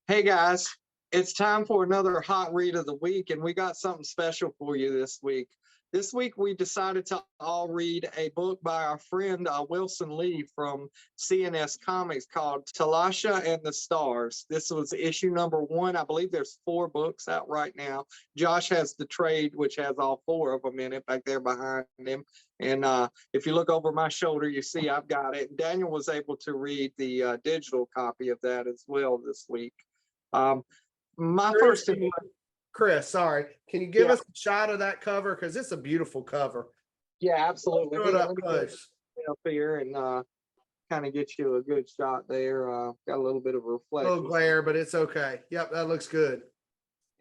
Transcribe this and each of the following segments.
Hey guys, it's time for another hot read of the week, and we got something special for you this week. This week, we decided to all read a book by our friend Wilson Lee from CNS Comics called Tol'Asha and the Stars. This was issue number one. I believe there's four books out right now. Josh has the trade, which has all four of them in it back there behind him. And if you look over my shoulder, you see I've got it. Daniel was able to read the digital copy of that as well this week. Um, my Chris, first, Chris, sorry. Can you give yeah, us a shot of that cover? Because it's a beautiful cover. yeah, absolutely. Throw it up Let me close. get up here and kind of get you a good shot there. Got a little bit of A reflection. little glare, but it's okay. Yep, that looks good.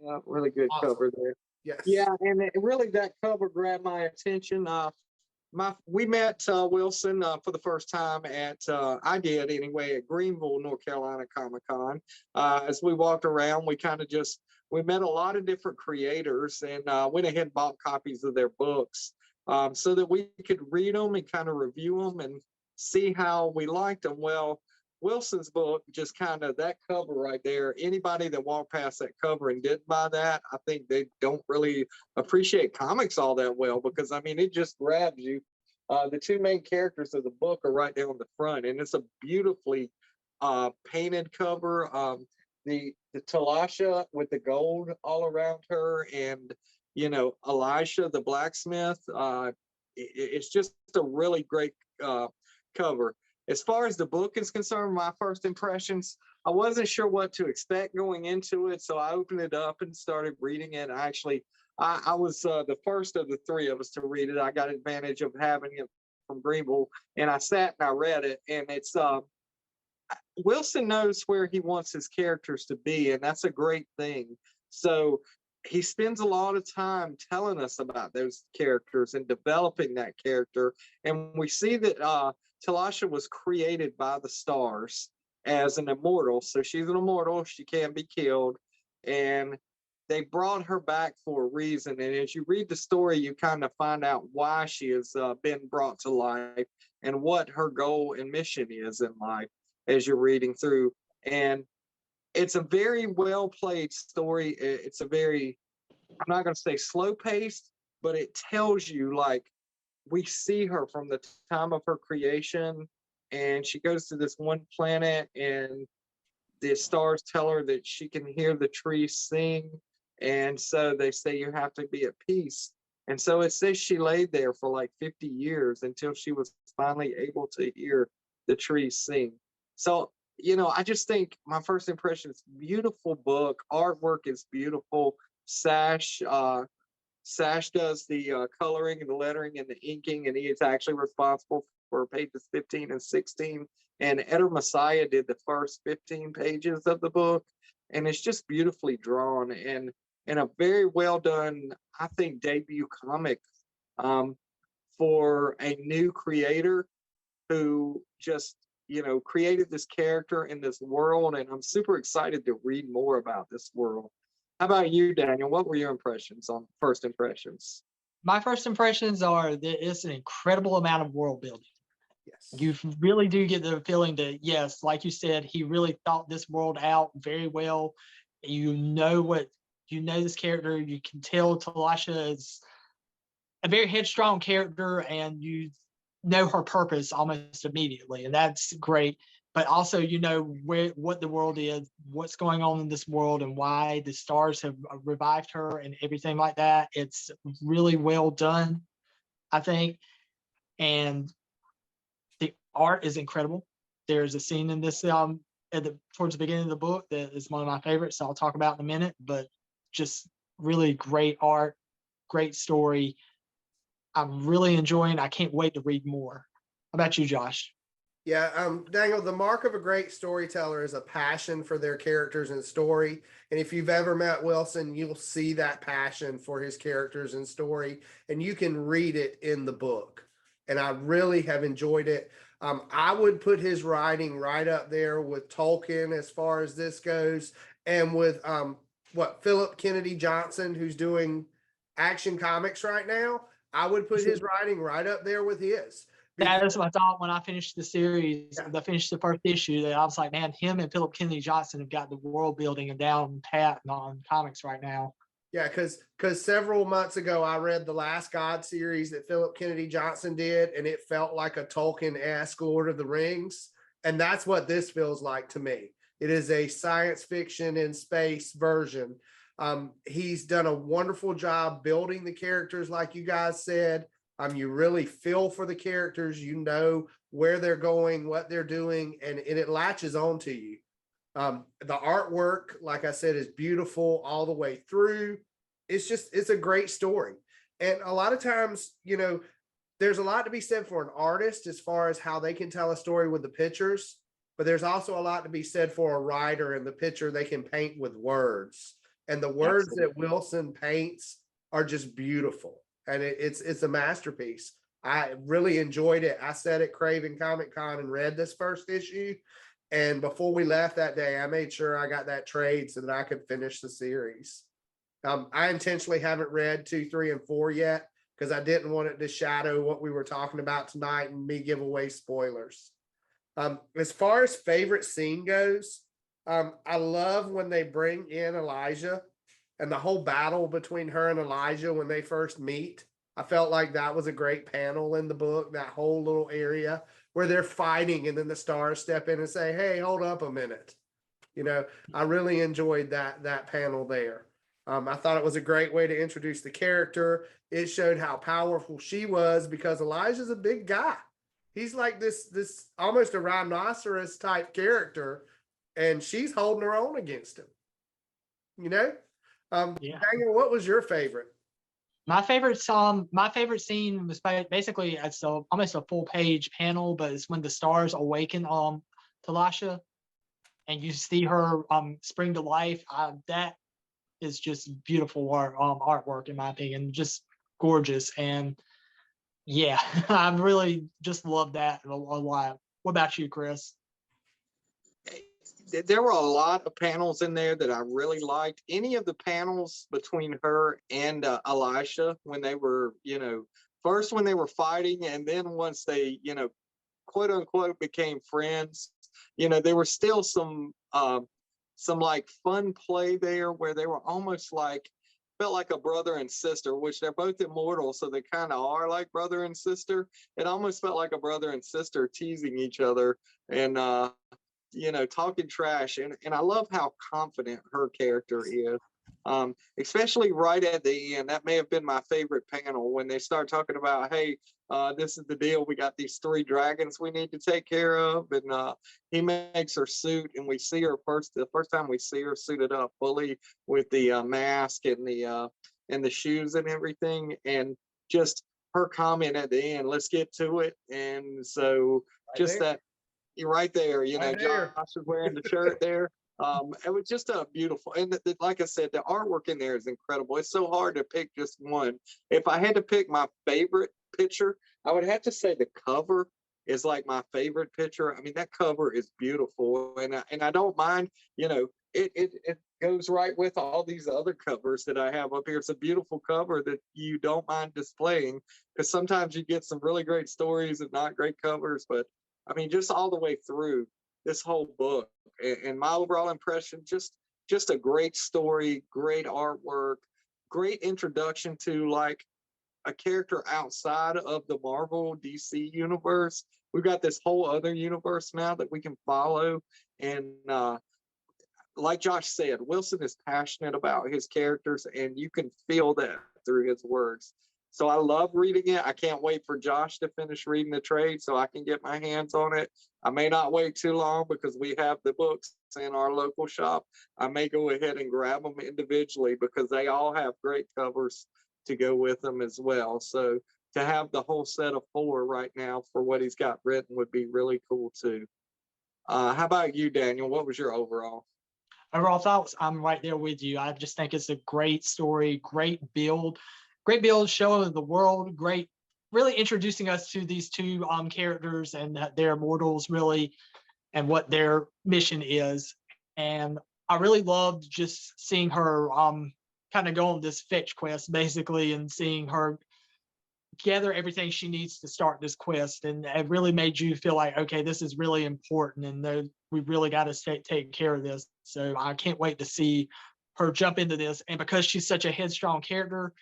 Yeah, really good Awesome. cover there. Yes. Yeah, and really that cover grabbed my attention. We met Wilson for the first time at I did anyway at Greenville, North Carolina Comic-Con. As we walked around, we met a lot of different creators and went ahead and bought copies of their books so that we could read them and kind of review them and see how we liked them. Well, Wilson's book, just kind of that cover right there, anybody that walked past that cover and didn't buy that, I think they don't really appreciate comics all that well, because I mean, it just grabs you. The two main characters of the book are right there on the front, and it's a beautifully painted cover. The Tol'Asha with the gold all around her, and Elisha the blacksmith. It's just a really great cover. As far as the book is concerned, my first impressions, I wasn't sure what to expect going into it, so I opened it up and started reading it. I was the first of the three of us to read it. I got advantage of having it from Greenville, and I sat and I read it. And it's Wilson knows where he wants his characters to be, and that's a great thing. So he spends a lot of time telling us about those characters and developing that character. And we see that Tol'Asha was created by the stars as an immortal. So she's an immortal. She can't be killed. And they brought her back for a reason. And as you read the story, you kind of find out why she has been brought to life and what her goal and mission is in life as you're reading through. And it's a very well played story. It's a very, I'm not going to say slow paced, but it tells you, like, we see her from the time of her creation, and she goes to this one planet, and the stars tell her that she can hear the trees sing. And so they say you have to be at peace. And so it says she laid there for like 50 years until she was finally able to hear the trees sing. So, I just think my first impression is beautiful book. Artwork is beautiful. Sash does the coloring and the lettering and the inking, and he is actually responsible for pages 15 and 16. And Eder Messiah did the first 15 pages of the book, and it's just beautifully drawn and a very well done, I think, debut comic for a new creator who just created this character in this world. And I'm super excited to read more about this world. How about you, Daniel? What were your first impressions? My first impressions are that it's an incredible amount of world building. Yes. You really do get the feeling that, yes, like you said, he really thought this world out very well. This character. You can tell Tol'Asha is a very headstrong character, and you know her purpose almost immediately, and that's great. But also, what the world is, what's going on in this world, and why the stars have revived her and everything like that. It's really well done, I think. And the art is incredible. There's a scene in this towards the beginning of the book that is one of my favorites, so I'll talk about in a minute. But just really great art, great story. I'm really enjoying. I can't wait to read more. How about you, Josh? Yeah, Daniel, the mark of a great storyteller is a passion for their characters and story. And if you've ever met Wilson, you'll see that passion for his characters and story, and you can read it in the book. And I really have enjoyed it. I would put his writing right up there with Tolkien as far as this goes, and with Philip Kennedy Johnson, who's doing Action Comics right now. I would put his writing right up there with his. That is what I thought when I finished the series, Yeah. I finished the first issue, that I was like, man, him and Philip Kennedy Johnson have got the world building and down pat on comics right now. Yeah, because several months ago I read the Last God series that Philip Kennedy Johnson did, and it felt like a Tolkien-esque Lord of the Rings, and that's what this feels like to me. It is a science fiction in space version. He's done a wonderful job building the characters, like you guys said. You really feel for the characters, you know where they're going, what they're doing, and it latches on to you. The artwork, like I said, is beautiful all the way through. It's a great story. And a lot of times, there's a lot to be said for an artist as far as how they can tell a story with the pictures, but there's also a lot to be said for a writer and the picture they can paint with words. And the words that Wilson paints are just beautiful. And it's a masterpiece. I really enjoyed it. I sat at Craven Comic Con and read this first issue. And before we left that day, I made sure I got that trade so that I could finish the series. I intentionally haven't read 2, 3, and 4 yet because I didn't want it to shadow what we were talking about tonight and me give away spoilers. As far as favorite scene goes, I love when they bring in Elijah and the whole battle between her and Elijah when they first meet. I felt like that was a great panel in the book, that whole little area where they're fighting and then the stars step in and say, hey, hold up a minute. I really enjoyed that panel there. I thought it was a great way to introduce the character. It showed how powerful she was because Elijah's a big guy. He's like this almost a rhinoceros type character, and she's holding her own against him. Yeah. Daniel, what was your favorite? My favorite scene was basically almost a full page panel, but it's when the stars awaken Tol'Asha and you see her spring to life. That is just beautiful artwork in my opinion, just gorgeous. And yeah, I really just love that a lot. What about you, Chris? There were a lot of panels in there that I really liked. Any of the panels between her and Elisha when they were, first when they were fighting, and then once they, quote unquote, became friends. There were still some like fun play there where they were almost like felt like a brother and sister, which they're both immortal, so they kind of are like brother and sister. It almost felt like a brother and sister teasing each other and talking trash. And I love how confident her character is. Especially right at the end. That may have been my favorite panel when they start talking about, hey, this is the deal. We got these 3 dragons we need to take care of. And he makes her suit, and we see her the first time we see her suited up fully with the mask and the shoes and everything. And just her comment at the end, let's get to it. And so just that, you're right there, Right there. Josh is wearing the shirt there. It was just a beautiful, and like I said, the artwork in there is incredible. It's so hard to pick just one. If I had to pick my favorite picture, I would have to say the cover is like my favorite picture. I mean, that cover is beautiful, and I don't mind. It goes right with all these other covers that I have up here. It's a beautiful cover that you don't mind displaying because sometimes you get some really great stories and not great covers, but I mean, just all the way through this whole book, and my overall impression, just a great story, great artwork, great introduction to like a character outside of the Marvel DC universe. We've got this whole other universe now that we can follow, and like Josh said, Wilson is passionate about his characters, and you can feel that through his words. So I love reading it. I can't wait for Josh to finish reading the trade so I can get my hands on it. I may not wait too long because we have the books in our local shop. I may go ahead and grab them individually because they all have great covers to go with them as well. So to have the whole set of 4 right now for what he's got written would be really cool too. How about you, Daniel? What was your overall? Overall thoughts, I'm right there with you. I just think it's a great story, great build, show the world, great, really introducing us to these 2 characters and their immortals really, and what their mission is. And I really loved just seeing her kind of go on this fetch quest basically, and seeing her gather everything she needs to start this quest. And it really made you feel like, okay, this is really important, and we really got to take care of this. So I can't wait to see her jump into this. And because she's such a headstrong character,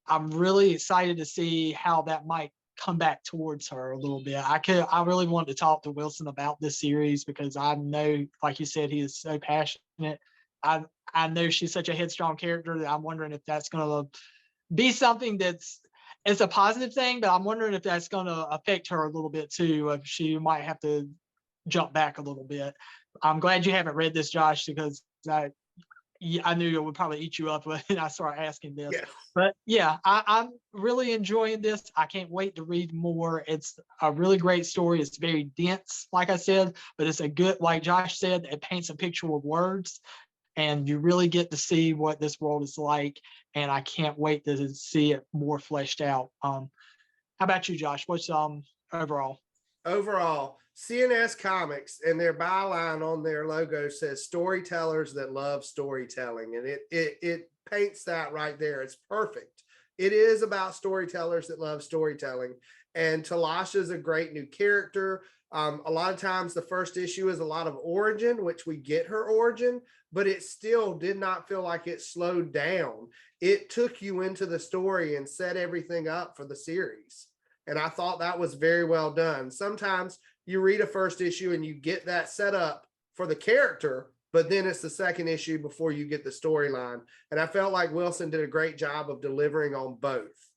I'm really excited to see how that might come back towards her a little bit. I really want to talk to Wilson about this series because I know, like you said, he is so passionate. I know she's such a headstrong character that I'm wondering if that's going to be something it's a positive thing, but I'm wondering if that's going to affect her a little bit too. If she might have to jump back a little bit. I'm glad you haven't read this, Josh, because I knew it would probably eat you up when I started asking this. Yeah. But yeah, I'm really enjoying this. I can't wait to read more. It's a really great story. It's very dense, like I said, but it's a good, like Josh said, it paints a picture with words, and you really get to see what this world is like. And I can't wait to see it more fleshed out. How about you, Josh? What's overall? Overall, CNS Comics, and their byline on their logo says storytellers that love storytelling. And it paints that right there. It's perfect. It is about storytellers that love storytelling. And Tol'Asha is a great new character. A lot of times the first issue is a lot of origin, which we get her origin, but it still did not feel like it slowed down. It took you into the story and set everything up for the series. And I thought that was very well done. Sometimes you read a first issue and you get that set up for the character, but then it's the second issue before you get the storyline. And I felt like Wilson did a great job of delivering on both.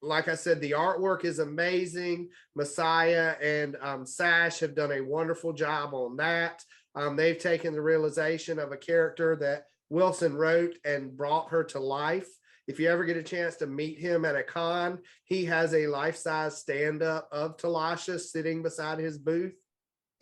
Like I said, the artwork is amazing. Messiah and Sash have done a wonderful job on that. They've taken the realization of a character that Wilson wrote and brought her to life. If you ever get a chance to meet him at a con, he has a life-size stand-up of Tol'Asha sitting beside his booth.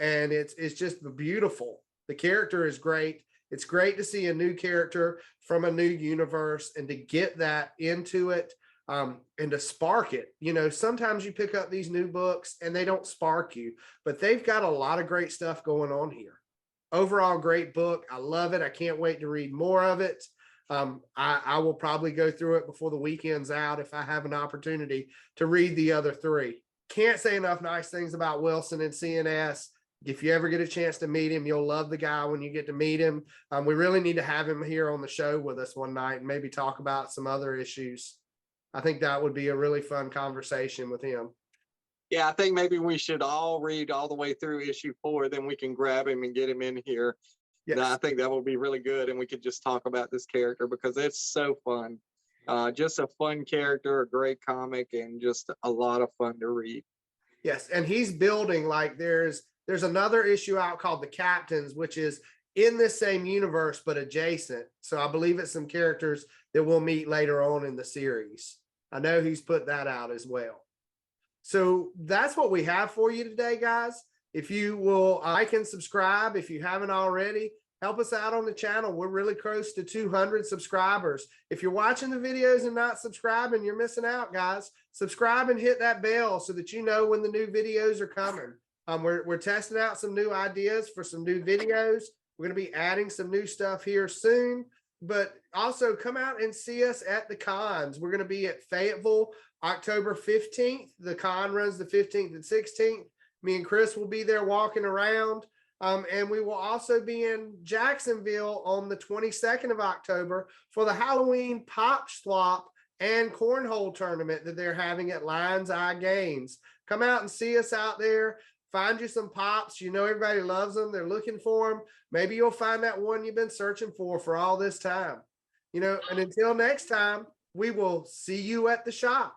And it's just beautiful. The character is great. It's great to see a new character from a new universe and to get that into it. And to spark it. You know, sometimes you pick up these new books and they don't spark you, but they've got a lot of great stuff going on here. Overall, great book. I love it. I can't wait to read more of it. I will probably go through it before the weekend's out if I have an opportunity to read the other three. Can't say enough nice things about Wilson and CNS. If you ever get a chance to meet him, you'll love the guy when you get to meet him. We really need to have him here on the show with us one night and maybe talk about some other issues. I think that would be a really fun conversation with him. Yeah, I think maybe we should all read all the way through issue 4, then we can grab him and get him in here. Yes. I think that would be really good, and we could just talk about this character because it's so fun. Just a fun character, a great comic, and just a lot of fun to read. Yes, and he's building, like there's another issue out called The Captains, which is in this same universe but adjacent. So I believe it's some characters that we'll meet later on in the series. I know he's put that out as well. So that's what we have for you today, guys. If you will like and subscribe, if you haven't already, help us out on the channel. We're really close to 200 subscribers. If you're watching the videos and not subscribing, you're missing out, guys. Subscribe and hit that bell so that you know when the new videos are coming. We're testing out some new ideas for some new videos. We're going to be adding some new stuff here soon, but also come out and see us at the cons. We're going to be at Fayetteville, October 15th. The con runs the 15th and 16th. Me and Chris will be there walking around. And we will also be in Jacksonville on the 22nd of October for the Halloween Pop Swap and Cornhole tournament that they're having at Lion's Eye Games. Come out and see us out there. Find you some pops. You know, everybody loves them. They're looking for them. Maybe you'll find that one you've been searching for all this time. You know, and until next time, we will see you at the shop.